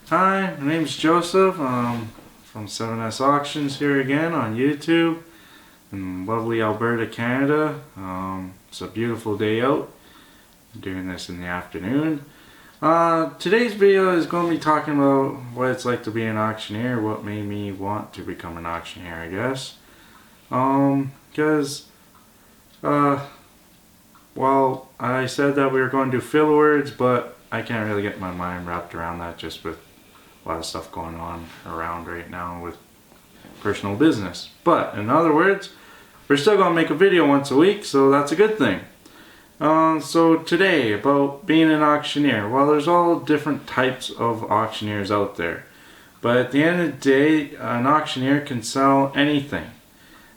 Hi, my name's Joseph. From 7S Auctions here again on YouTube in lovely Alberta, Canada. It's a beautiful day out. I'm doing this in the afternoon. Today's video is going to be talking about what it's like to be an auctioneer, what made me want to become an auctioneer, I guess. Because, well, I said that we were going to do filler words, but I can't really get my mind wrapped around that just with a lot of stuff going on around right now with personal business. But in other words, we're still going to make a video once a week, so that's a good thing. So today, about being an auctioneer. Well, there's all different types of auctioneers out there. But at the end of the day, an auctioneer can sell anything.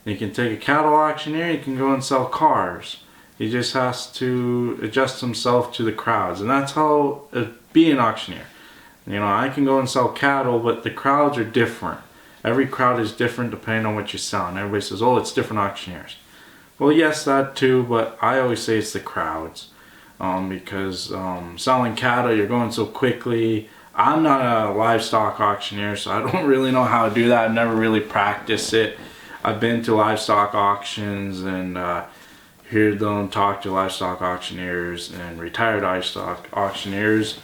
You can take a cattle auctioneer, you can go and sell cars. He just has to adjust himself to the crowds. And that's how be an auctioneer. You know, I can go and sell cattle, but the crowds are different. Every crowd is different depending on what you're selling. Everybody says, oh, it's different auctioneers. Well, yes, that too, but I always say it's the crowds. Because selling cattle, you're going so quickly. I'm not a livestock auctioneer, so I don't really know how to do that. I've never really practiced it. I've been to livestock auctions and heard them talk to livestock auctioneers and retired livestock auctioneers.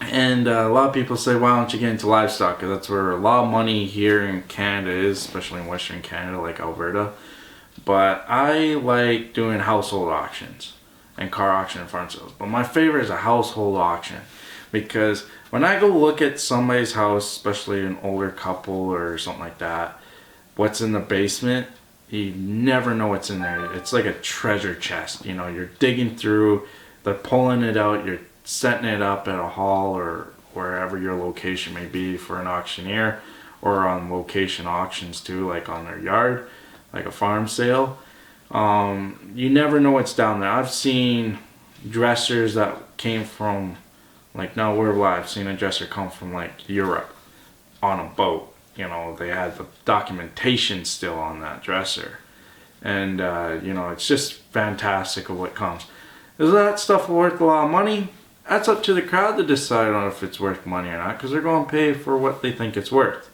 And a lot of people say, why don't you get into livestock? Because that's where a lot of money here in Canada is, especially in Western Canada like Alberta. But I like doing household auctions and car auction and farm sales. But my favorite is a household auction. Because when I go look at somebody's house, especially an older couple or something like that, what's in the basement, you never know what's in there. It's like a treasure chest. You know, you're digging through, they're pulling it out, you're setting it up at a hall or wherever your location may be for an auctioneer, or on location auctions too, like on their yard, like a farm sale. You never know what's down there. I've seen dressers that came from, like, now where I've seen a dresser come from like Europe on a boat. You know, they had the documentation still on that dresser. And you know, it's just fantastic of what comes. Is that stuff worth a lot of money? That's up to the crowd to decide on if it's worth money or not, because they're going to pay for what they think it's worth.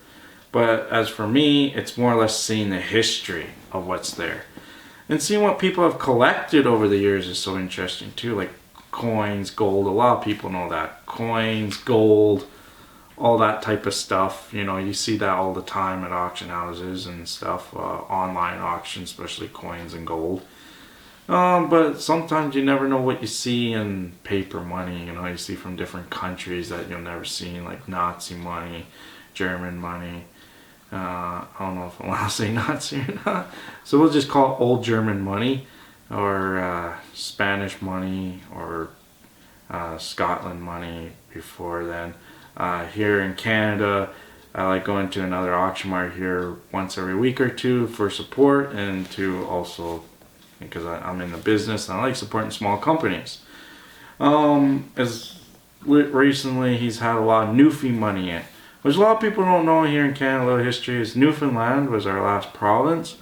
But as for me, it's more or less seeing the history of what's there. And seeing what people have collected over the years is so interesting too, like coins, gold. A lot of people know that. Coins, gold, all that type of stuff. You know, you see that all the time at auction houses and stuff, online auctions, especially coins and gold. But sometimes you never know what you see in paper money. You know, you see from different countries that you'll never see, like Nazi money, German money. I don't know if I'm allowed to say Nazi or not. So we'll just call it old German money, or Spanish money, or Scotland money before then. Here in Canada, I like going to another auction mart here once every week or two for support, and to also because I'm in the business and I like supporting small companies. As recently he's had a lot of Newfie money in, which a lot of people don't know here in Canada. A little history is Newfoundland was our last province,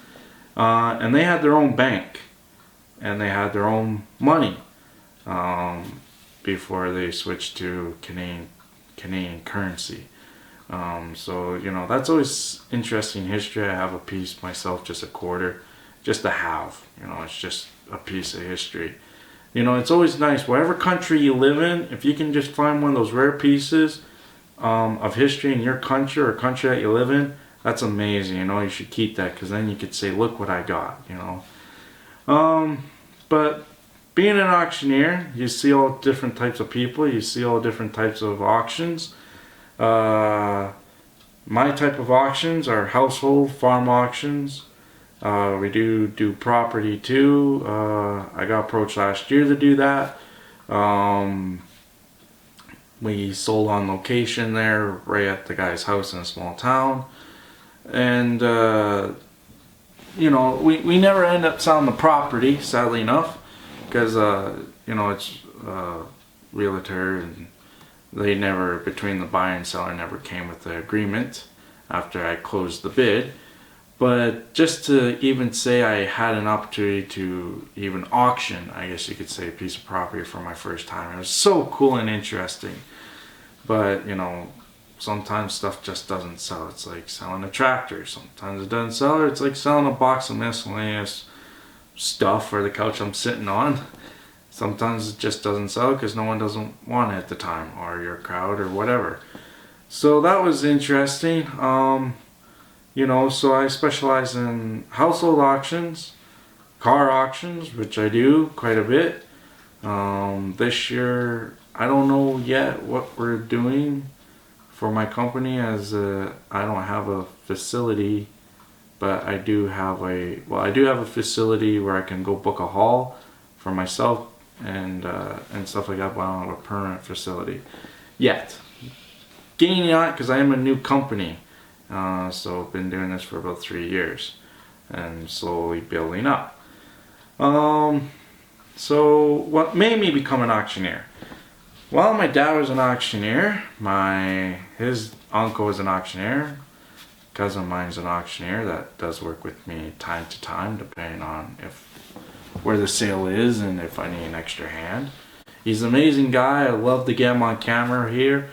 and they had their own bank and they had their own money before they switched to Canadian currency. So you know, that's always interesting history. I have a piece myself, just a quarter, just to have. You know, it's just a piece of history. You know, it's always nice, whatever country you live in, if you can just find one of those rare pieces of history in your country or country that you live in, that's amazing. You know, you should keep that, because then you could say, look what I got, you know. But being an auctioneer, you see all different types of people, you see all different types of auctions. My type of auctions are household farm auctions. We do property too. I got approached last year to do that. We sold on location there, right at the guy's house in a small town. And you know, we never end up selling the property, sadly enough, because you know, it's realtor, and they never, between the buyer and seller, never came with the agreement after I closed the bid. But just to even say I had an opportunity to even auction, I guess you could say, a piece of property for my first time, it was so cool and interesting. But sometimes stuff just doesn't sell. It's like selling a tractor. Sometimes it doesn't sell. Or it's like selling a box of miscellaneous stuff for the couch I'm sitting on. Sometimes it just doesn't sell because no one doesn't want it at the time, or your crowd, or whatever. So that was interesting. So I specialize in household auctions, car auctions, which I do quite a bit. This year, I don't know yet what we're doing for my company, as I don't have a facility, but I do have a facility where I can go book a hall for myself and stuff like that, but I don't have a permanent facility yet. Gaining on it because I am a new company, so I've been doing this for about 3 years and slowly building up. So what made me become an auctioneer? Well, my dad was an auctioneer. His uncle was an auctioneer. Cousin of mine's an auctioneer that does work with me time to time, depending on where the sale is and if I need an extra hand. He's an amazing guy. I love to get him on camera here.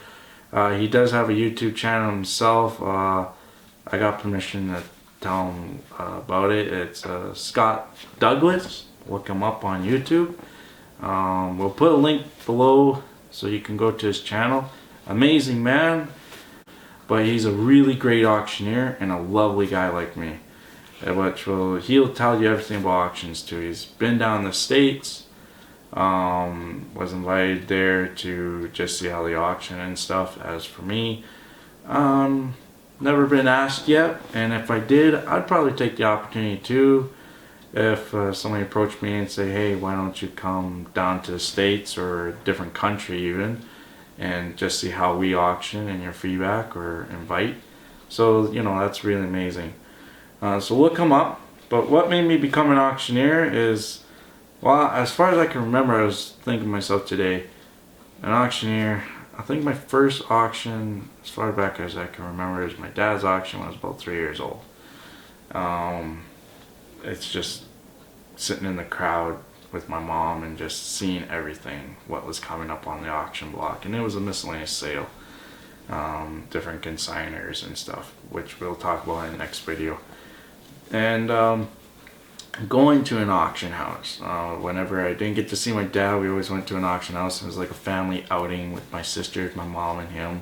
He does have a YouTube channel himself. I got permission to tell him about it. It's Scott Douglas. Look him up on YouTube. We'll put a link below so you can go to his channel. Amazing man, but he's a really great auctioneer and a lovely guy like me. He'll tell you everything about auctions too. He's been down the States, was invited there to just see how the auction and stuff. As for me, never been asked yet, and if I did, I'd probably take the opportunity too. If somebody approached me and say, hey, why don't you come down to the States or a different country even, and just see how we auction and your feedback, or invite. So that's really amazing. So look him up. But what made me become an auctioneer is, well, as far as I can remember, I was thinking to myself today, an auctioneer, I think my first auction, as far back as I can remember, is my dad's auction when I was about 3 years old. It's just sitting in the crowd with my mom and just seeing everything, what was coming up on the auction block. And it was a miscellaneous sale, different consigners and stuff, which we'll talk about in the next video. And going to an auction house, whenever I didn't get to see my dad, we always went to an auction house. It was like a family outing with my sisters, my mom and him,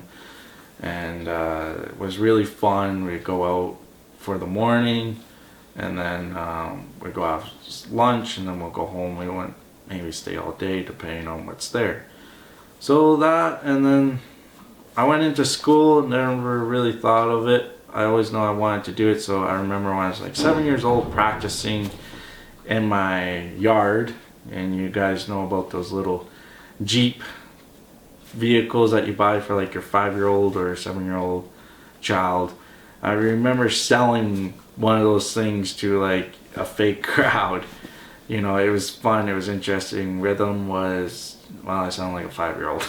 and it was really fun. We'd go out for the morning, and then we'd go have lunch, and then we'll go home. We wouldn't maybe stay all day depending on what's there. So that, and then I went into school, never really thought of it. I always know I wanted to do it. So I remember when I was like 7 years old, practicing in my yard, and you guys know about those little Jeep vehicles that you buy for like your 5-year-old or 7-year-old child. I remember selling one of those things to like a fake crowd. It was fun, it was interesting. Rhythm was, well, I sound like a 5-year-old.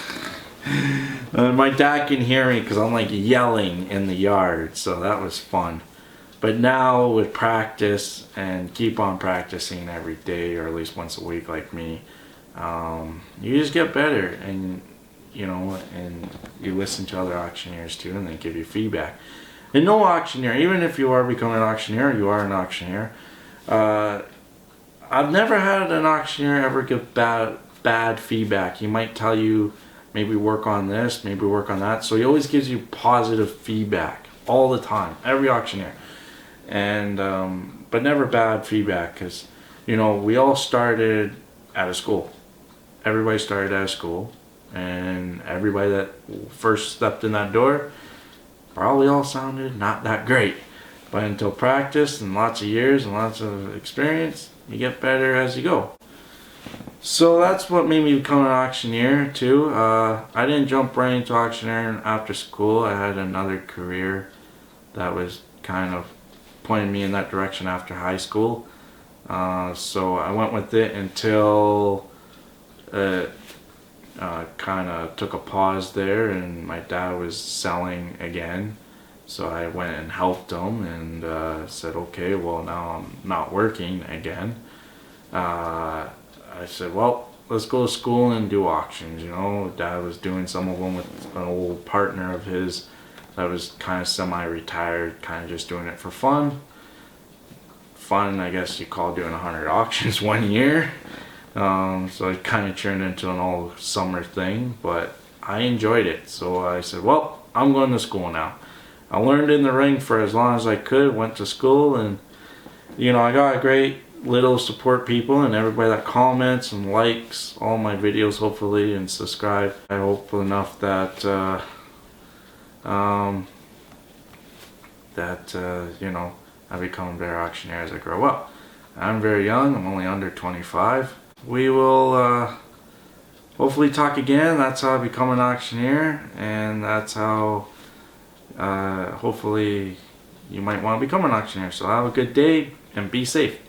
My dad can hear me because I'm like yelling in the yard, so that was fun. But now with practice, and keep on practicing every day or at least once a week like me, you just get better, and and you listen to other auctioneers too, and they give you feedback. And no auctioneer, even if you are becoming an auctioneer, you are an auctioneer. I've never had an auctioneer ever give bad feedback. He might tell you, maybe work on this, maybe work on that. So he always gives you positive feedback all the time, every auctioneer. And but never bad feedback, because we all started out of school. Everybody started out of school, and everybody that first stepped in that door probably all sounded not that great. But until practice and lots of years and lots of experience, you get better as you go. So that's what made me become an auctioneer too. I didn't jump right into auctioneering after school. I had another career that was kind of pointing me in that direction after high school. So I went with it until it kind of took a pause there, and my dad was selling again. So I went and helped him, and said, okay, well, now I'm not working again. I said, well, let's go to school and do auctions. You know, Dad was doing some of them with an old partner of his that was kind of semi-retired, kind of just doing it for fun. Fun, I guess you call doing 100 auctions 1 year. So it kind of turned into an all summer thing, but I enjoyed it. So I said, well, I'm going to school now. I learned in the ring for as long as I could, went to school, and you know, I got a great little support people and everybody that comments and likes all my videos, hopefully, and subscribe. I hope enough that you know, I become a better auctioneer as I grow up. I'm very young, I'm only under 25. We will hopefully talk again. That's how I become an auctioneer, and that's how hopefully you might want to become an auctioneer. So have a good day and be safe.